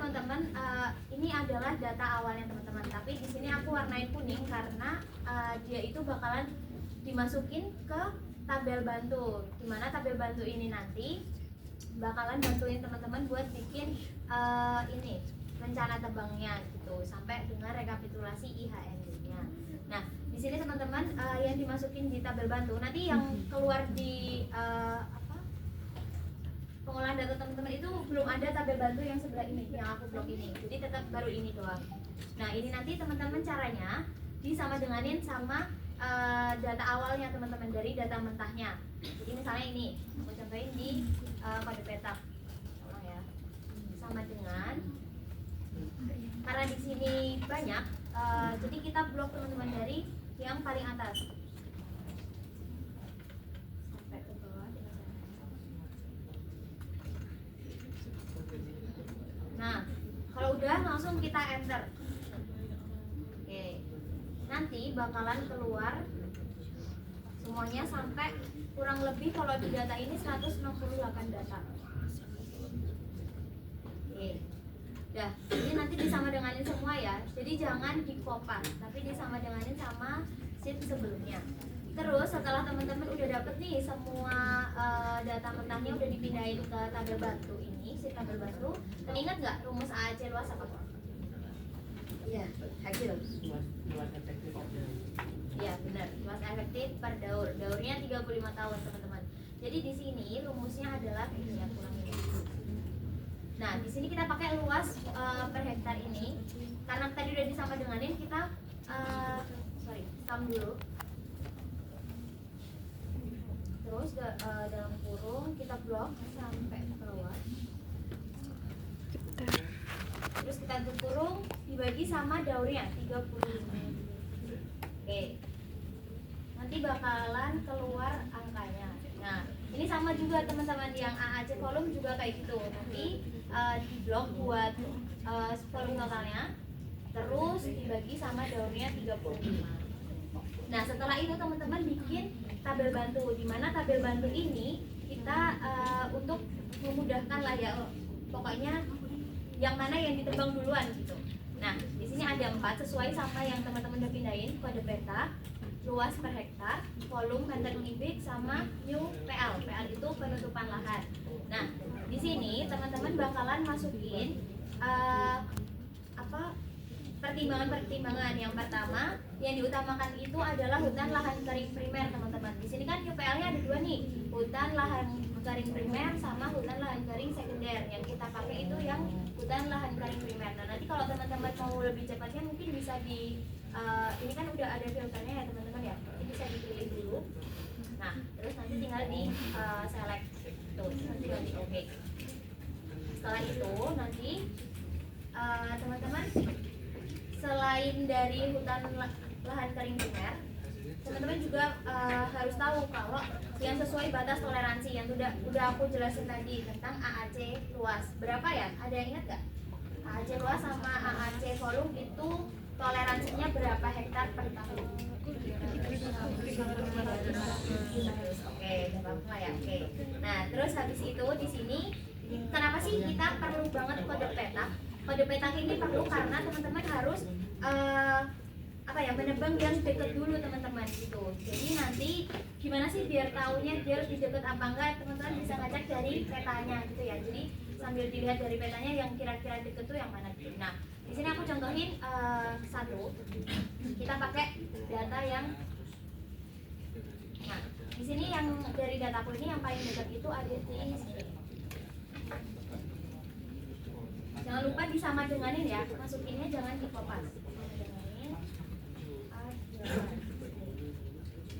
teman-teman, ini adalah data awalnya teman-teman. Tapi di sini aku warnain kuning karena dia itu bakalan dimasukin ke tabel bantu. Dimana tabel bantu ini nanti bakalan bantuin teman-teman buat bikin ini rencana tebangnya gitu sampai dengan rekapitulasi IHND-nya. Nah, di sini teman-teman yang dimasukin di tabel bantu nanti yang keluar di pengolahan data teman-teman itu belum ada tabel bantu yang sebelah ini, yang aku blok ini. Jadi tetap baru ini doang. Nah, ini nanti teman-teman caranya disama denganin sama data awalnya teman-teman dari data mentahnya. Jadi misalnya ini, aku contohin di kode petak. Tolong ya. Sama dengan karena di sini banyak, jadi kita blok teman-teman dari yang paling atas sampai ke bawah. Nah, kalau udah langsung kita enter. Oke. Nanti bakalan keluar semuanya sampai kurang lebih kalau di data ini 168 data. Oke. Dah, ini nanti disama denganin semua ya. Jadi jangan dikopas, tapi disama denganin sama sheet sebelumnya. Terus setelah teman-teman udah dapet nih semua data mentahnya udah dipindahin ke tabel bantu ini, sheet tabel bantu. Dan ingat nggak rumus AAC luas apa? Iya, hasil. Luas efektif. Iya benar, luas efektif per daur. Daurnya 35 tahun teman-teman. Jadi di sini rumusnya adalah ini ya, kurang ini. Nah, di sini kita pakai luas per hektar ini karena tadi udah disama denganin, kita sum dulu. Terus dalam kurung kita blok sampai ke bawah. Terus kita tutup kurung dibagi sama daurnya 35. Oke. Nanti bakalan keluar angkanya. Nah, ini sama juga teman-teman yang AAC volume juga kayak gitu. Nanti di blok buat volume totalnya, terus dibagi sama daunnya 35. Nah, setelah itu teman-teman bikin tabel bantu, di mana tabel bantu ini kita untuk memudahkan lah ya, pokoknya yang mana yang ditebang duluan gitu. Nah, di sini ada 4 sesuai sama yang teman-teman udah pindahin, kode peta, luas per hektar, volume meter kubik, sama new PL. PL itu penutupan lahan. Nah, di sini teman-teman bakalan masukin pertimbangan-pertimbangan. Yang pertama, yang diutamakan itu adalah hutan lahan kering primer, teman-teman. Di sini kan UPL-nya ada 2 nih, hutan lahan kering primer sama hutan lahan kering sekunder. Yang kita pakai itu yang hutan lahan kering primer. Nah, nanti kalau teman-teman mau lebih cepatnya mungkin bisa di ini kan udah ada filternya ya teman-teman ya. Ini bisa dipilih dulu. Nah, terus nanti tinggal di select. Tuh, nanti tinggal di OK. Setelah itu nanti teman-teman selain dari hutan lahan kering primer, teman-teman juga harus tahu kalau yang sesuai batas toleransi yang udah aku jelasin tadi tentang AAC luas. Berapa ya? Ada yang ingat nggak? AAC luas sama AAC volume itu toleransinya berapa hektar per tahun? Oke, gampang lah ya. Oke. Nah, terus habis itu di sini kenapa sih kita perlu banget kode peta? Kode peta ini perlu karena teman-teman harus menebang yang deket dulu teman-teman gitu. Jadi nanti gimana sih biar tahunya dia lebih deket apa enggak, teman-teman bisa ngecek dari petanya gitu ya. Jadi sambil dilihat dari petanya yang kira-kira deket tuh yang mana gitu. Nah, di sini aku contohin satu. Kita pakai data yang di sini yang dari dataku ini yang paling dekat itu ada di sini. Jangan lupa disama denganin ya, masukinnya jangan dikopas.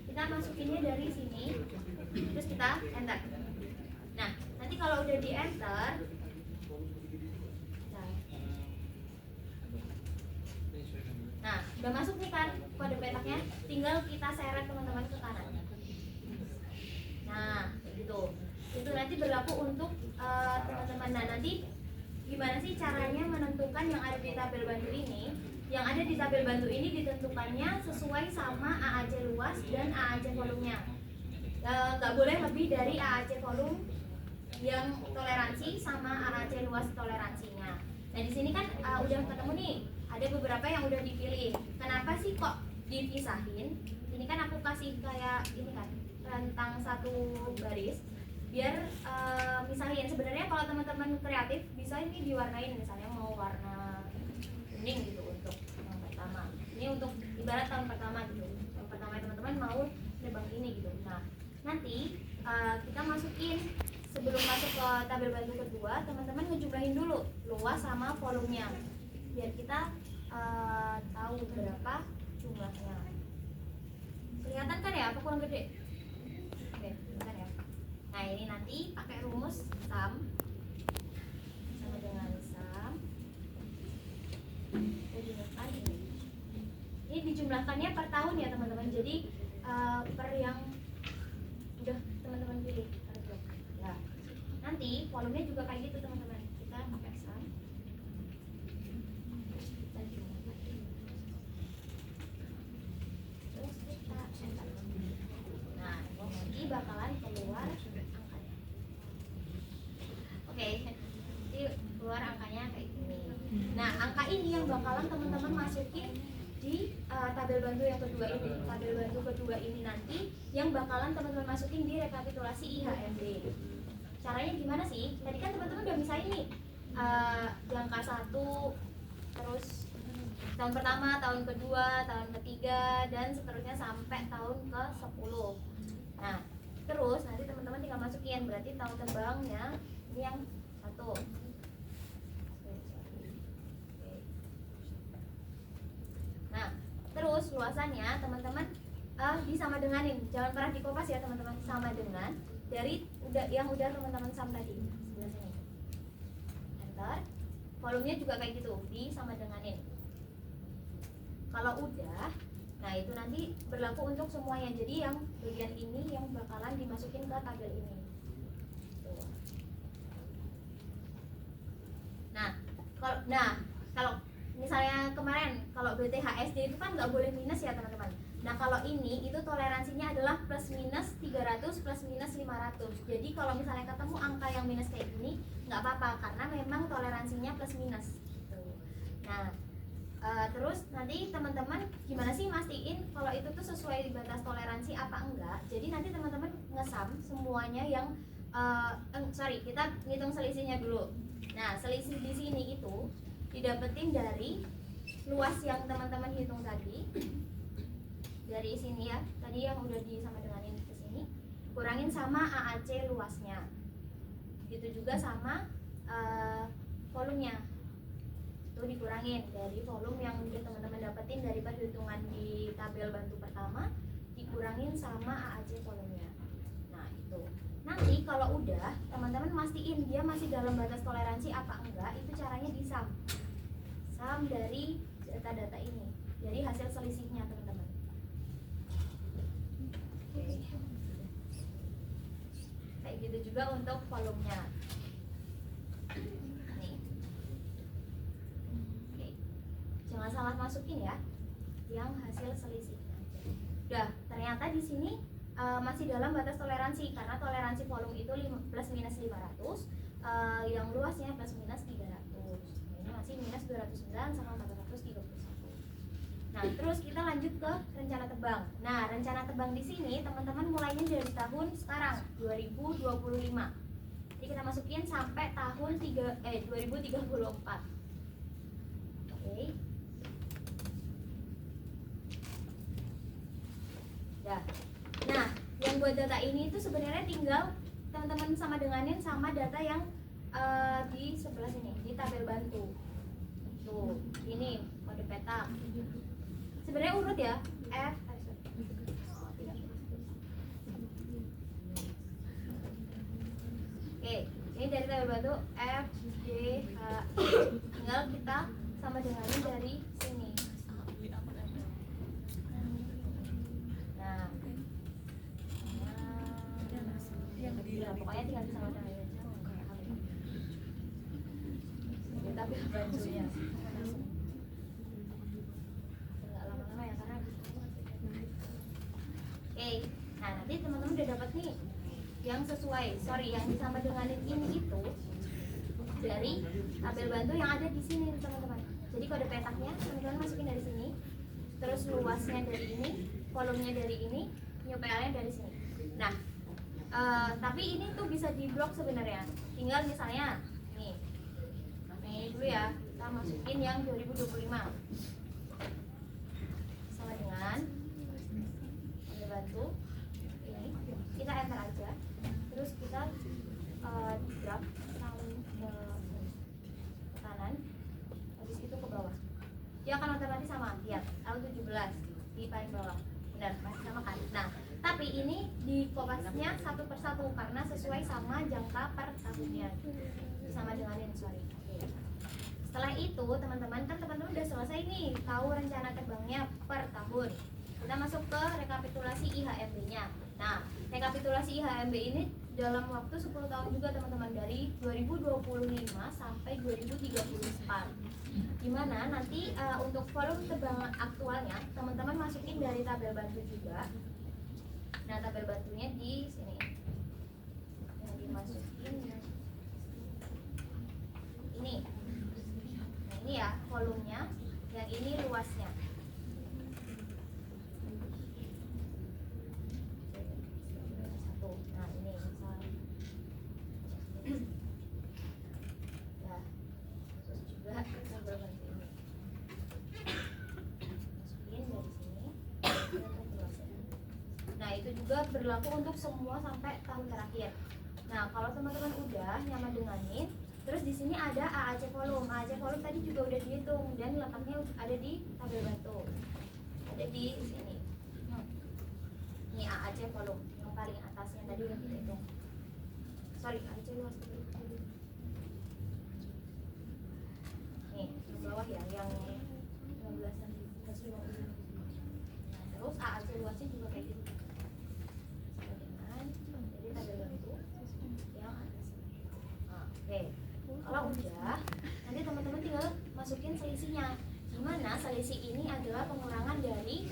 Kita masukinnya dari sini, terus kita enter. Nah, nanti kalau udah di enter, nah udah masuk nih kan kode petaknya, tinggal kita seret teman-teman ke kanan. Nah, gitu. Itu nanti berlaku untuk teman-teman. Nah, nanti gimana sih caranya menentukan yang ada di tabel bantu ini? Yang ada di tabel bantu ini ditentukannya sesuai sama AAC luas dan AAC volumenya. Nggak boleh lebih dari AAC volume yang toleransi sama AAC luas toleransinya. Nah di sini kan udah ketemu nih, ada beberapa yang udah dipilih. Kenapa sih kok dipisahin? Ini kan aku kasih kayak ini kan rentang satu baris biar misahin. Sebenarnya kalau teman-teman kreatif bisa ini diwarnain, misalnya mau warna kuning gitu untuk yang pertama. Ini untuk ibarat tahun pertama gitu. Yang pertama teman-teman mau nebang ini gitu. Nah nanti kita masukin, sebelum masuk ke tabel bantu kedua, teman-teman ngejumlahin dulu luas sama volumenya biar kita tahu berapa jumlahnya. Kelihatan kan ya? Apa kurang gede? Oke, bentar ya. Nah ini nanti pakai rumus sum sama dengan sum. Dijumlahkan ini. Ini dijumlahkannya per tahun ya teman-teman. Jadi per yang udah teman-teman pilih. Ya. Nanti volumenya juga kayak gitu teman-teman. Kita pakai sum. Terus kita enter. Nah, nanti bakalan keluar angkanya. Oke, nanti keluar angkanya kayak gini. Nah, angka ini yang bakalan teman-teman masukin di tabel bantu yang kedua ini. Tabel bantu kedua ini nanti yang bakalan teman-teman masukin di rekapitulasi IHMD. Caranya gimana sih? Tadi kan teman-teman udah misahin nih angka 1, terus tahun pertama, tahun kedua, tahun ketiga, dan seterusnya sampai tahun ke-10. Nah, terus nanti teman-teman tinggal masukin, berarti tahun tebangnya ini yang 1. Nah, terus luasannya teman-teman disama denganin, jangan pernah dikopas ya teman-teman, sama dengan dari yang udah teman-teman sum tadi sebelah sini. Enter. Volumenya juga kayak gitu, disama denganin. Kalau udah, nah itu nanti berlaku untuk semuanya. Jadi yang bagian ini yang bakalan dimasukin ke tabel ini. Tuh. Nah, kalau misalnya kemarin kalau BTHSD itu kan nggak boleh minus ya teman-teman. Nah kalau ini itu toleransinya adalah plus minus 300 plus minus 500. Jadi kalau misalnya ketemu angka yang minus kayak gini nggak apa-apa karena memang toleransinya plus minus. Nah terus nanti teman-teman gimana sih mastiin kalau itu tuh sesuai batas toleransi apa enggak? Jadi nanti teman-teman ngesam semuanya yang kita ngitung selisihnya dulu. Nah selisih di sini itu didapetin dari luas yang teman-teman hitung tadi. Dari sini ya, tadi yang udah disama denganin ke sini, kurangin sama AAC luasnya. Gitu juga sama volumenya. Itu dikurangin dari volume yang udah teman-teman dapetin dari perhitungan di tabel bantu pertama, dikurangin sama AAC volumenya. Nah, itu. Nanti kalau udah teman-teman mastiin dia masih dalam batas toleransi apa enggak, itu caranya di sum. Sum dari data-data ini. Jadi hasil selisihnya teman-teman. Kayak gitu juga untuk volumenya. Nih. Oke. Jangan salah masukin ya yang hasil selisihnya. Udah, ternyata di sini masih dalam batas toleransi karena toleransi volume itu plus minus 500, yang luasnya plus minus 300. Ini masih minus 209 sama 431. Nah, terus kita lanjut ke rencana tebang. Nah, rencana tebang di sini teman-teman mulainya dari tahun sekarang 2025. Jadi kita masukin sampai tahun 2034. Oke. Ya. Nah, yang buat data ini itu sebenarnya tinggal teman-teman sama denganin sama data yang di sebelah sini di tabel bantu. Tuh, ini kode peta. Sebenarnya urut ya, Oke, ini dari tabel bantu F, G, H. Tinggal kita sama denganin dari sini. Nah, pokoknya tinggal sama denganin. Tapi bantunya. Oke, nah nanti teman-teman udah dapat nih yang sesuai, yang disama denganin ini itu dari tabel bantu yang ada di sini teman-teman. Jadi kode petaknya teman-teman masukin dari sini, terus luasnya dari ini, volumenya dari ini, new PL-nya dari sini. Nah, tapi ini tuh bisa diblok sebenarnya. Tinggal misalnya nih dulu ya, kita masukin yang 2025 sama dengan kode bantu ini, kita enter aja, terus kita drag ke kanan, habis itu ke bawah, dia akan otomatis sama. Lihat L17 di paling bawah, benar masih sama kan. Nah, tapi ini di kopasnya satu persatu karena sesuai sama jangka per tahunnya, sama dengan ini, sorry. Setelah itu teman-teman, kan teman-teman udah selesai nih tahu rencana terbangnya per tahun. Kita masuk ke rekapitulasi IHMB-nya. Nah, rekapitulasi IHMB ini dalam waktu 10 tahun juga teman-teman, dari 2025 sampai 2034. Dimana nanti untuk volume terbang aktualnya teman-teman masukin dari tabel bantu juga. Nah, tabel bantunya di sini yang dimasukin ini. Nah, ini ya volumenya, yang ini luasnya. Nah, ini misalnya ya, terus juga tabel bantu ini masukin dari sini. Nah, itu juga berlaku untuk semua sampai tahun terakhir. Nah, kalau teman-teman udah nyaman denganin, terus di sini ada AAC volume. AAC volume tadi juga udah dihitung dan letaknya ada di tabel bantu. Ada di sini. Ini AAC volume yang paling atasnya tadi udah kita hitung. Sorry, AAC luas dulu. Nih, yang bawah ya, yang 15-an. Nah, terus AAC luasnya juga kayak gitu. Jadi tabel bantu yang atas. Oke. Kalau udah, nanti teman-teman tinggal masukin selisihnya. Dimana selisih ini adalah pengurangan dari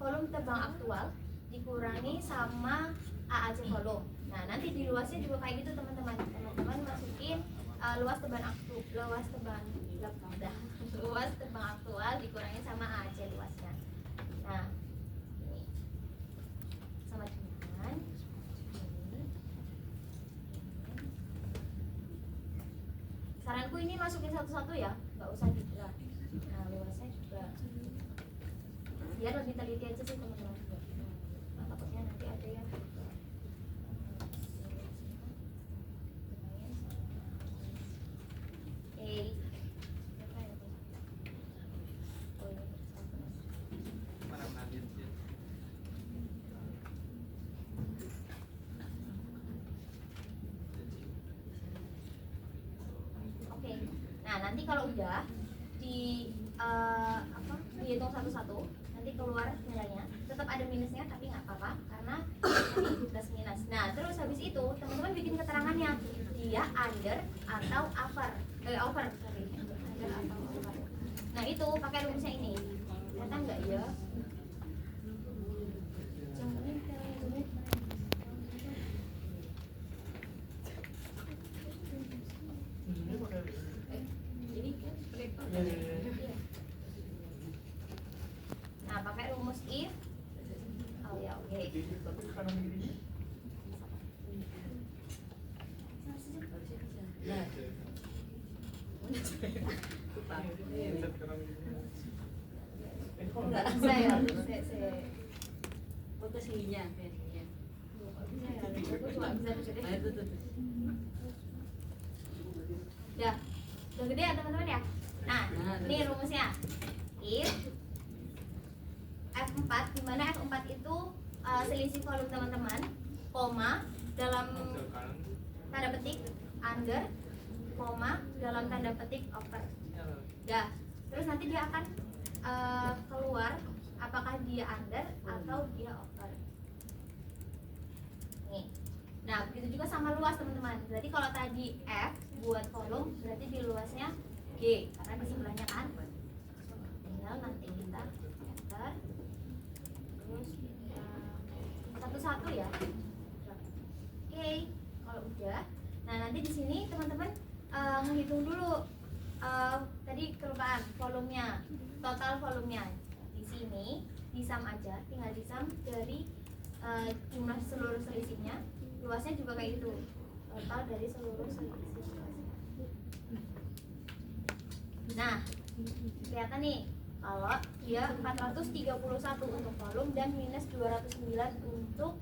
volume terbang aktual dikurangi sama AAC volume. Nah, nanti di luasnya juga kayak gitu teman-teman. Teman-teman masukin luas terbang aktual dikurangi sama AAC luasnya. Nah, ini sama dengan saranku ini masukin satu-satu ya, nggak usah dibelah. Nah, luasnya juga biar lebih teliti aja sih teman-teman. Nah, takutnya nanti ada yang nah, nanti kalau udah di dihitung satu-satu, nanti keluar nilainya, tetap ada minusnya tapi nggak apa-apa karena nanti plus minus. Nah, terus habis itu teman-teman bikin keterangannya, dia under atau over, sorry, under atau over. Nah, itu pakai rumusnya ini. Ternyata enggak ya? Nah, pakai rumus if. Oh ya, oke. Enggak bisa ya, foto sininya. Aku cuma bisa udah gede ya teman-teman ya. Nah, ini rumusnya if F4, dimana F4 itu selisih volume teman-teman, koma dalam tanda petik under, koma dalam tanda petik over. Dah, terus nanti dia akan keluar apakah dia under atau dia over. Nih. Nah, begitu juga sama luas teman-teman. Berarti kalau tadi F buat volume, berarti di luasnya G karena di sebelahnya kan. Tinggal nanti kita enter, terus kita satu-satu ya. Oke, kalau udah, nah nanti di sini teman-teman menghitung dulu tadi kelupaan volumenya, total volumenya. Di sini disam aja, tinggal disam dari jumlah seluruh selisihnya, luasnya juga kayak gitu, total dari seluruh selisih. Nah, kelihatan nih kalau dia 431 untuk volume dan minus 209 untuk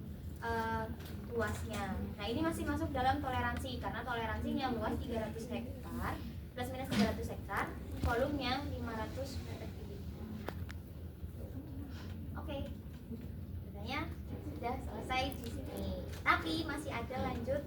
luasnya. Nah, ini masih masuk dalam toleransi karena toleransinya luas 300 hektar plus minus 300 hektar, volumenya 500 meter kubik. Oke. Sebenarnya sudah selesai di sini. Tapi masih ada lanjut